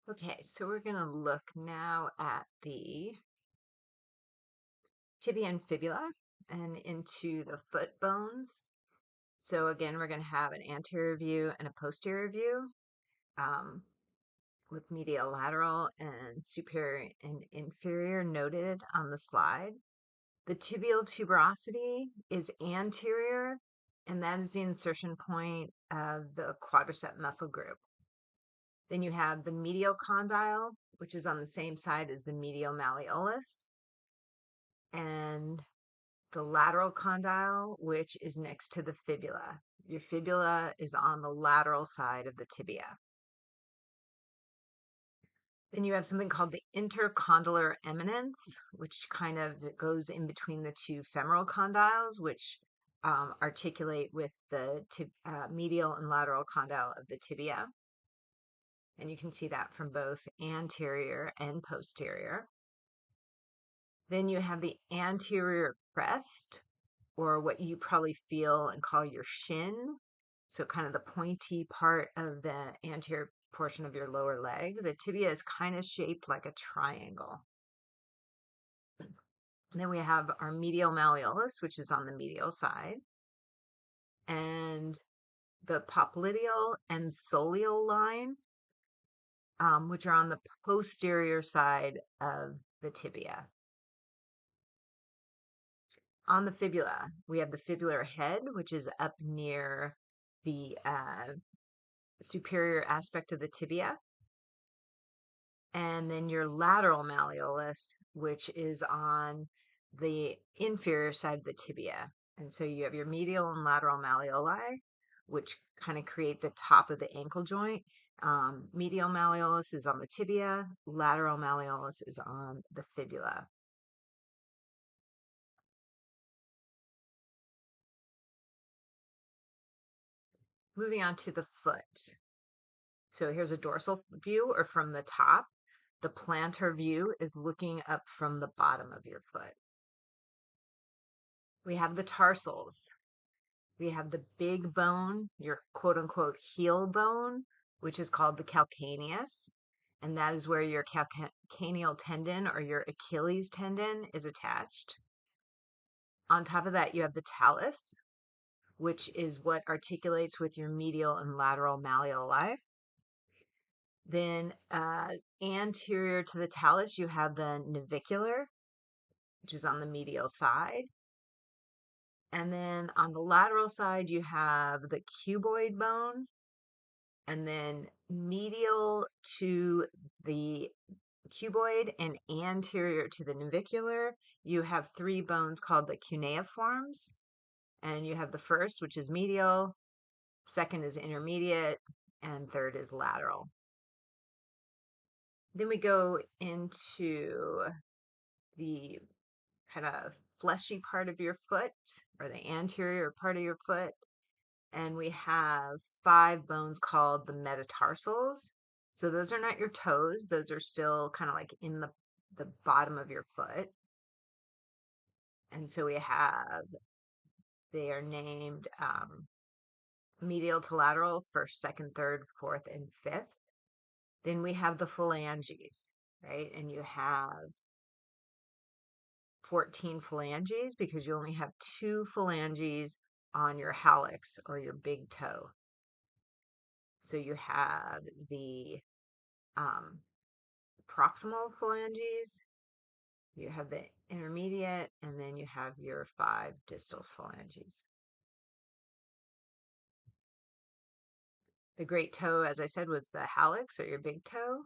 Okay, so we're going to look now at the tibia and fibula and into the foot bones. So again, we're going to have an anterior view and a posterior view um, with medial, lateral, and superior and inferior noted on the slide. The tibial tuberosity is anterior, and that is the insertion point of the quadricep muscle group. Then you have the medial condyle, which is on the same side as the medial malleolus, and the lateral condyle, which is next to the fibula. Your fibula is on the lateral side of the tibia. Then you have something called the intercondylar eminence, which kind of goes in between the two femoral condyles, which articulate with the medial and lateral condyle of the tibia. And you can see that from both anterior and posterior. Then you have the anterior crest, or what you probably feel and call your shin. So kind of the pointy part of the anterior portion of your lower leg. The tibia is kind of shaped like a triangle. And then we have our medial malleolus, which is on the medial side, and the popliteal and soleal line, which are on the posterior side of the tibia. On the fibula, we have the fibular head, which is up near the superior aspect of the tibia. And then your lateral malleolus, which is on the inferior side of the tibia. And so you have your medial and lateral malleoli, which kind of create the top of the ankle joint. Medial malleolus is on the tibia, lateral malleolus is on the fibula. Moving on to the foot. So here's a dorsal view, or from the top. The plantar view is looking up from the bottom of your foot. We have the tarsals. We have the big bone, your quote unquote heel bone, which is called the calcaneus. And that is where your calcaneal tendon or your Achilles tendon is attached. On top of that, you have the talus, which is what articulates with your medial and lateral malleoli. Then anterior to the talus, you have the navicular, which is on the medial side. And then on the lateral side, you have the cuboid bone. And then medial to the cuboid and anterior to the navicular, you have three bones called the cuneiforms. And you have the first, which is medial, second is intermediate, and third is lateral. Then we go into the kind of fleshy part of your foot, or the anterior part of your foot. And we have five bones called the metatarsals. So those are not your toes. Those are still kind of like in the bottom of your foot. And so they are named medial to lateral, first, second, third, fourth, and fifth. Then we have the phalanges, right? And you have 14 phalanges because you only have two phalanges on your hallux or your big toe. So you have the proximal phalanges, you have the intermediate, and then you have your five distal phalanges. The great toe, as I said, was the hallux or your big toe.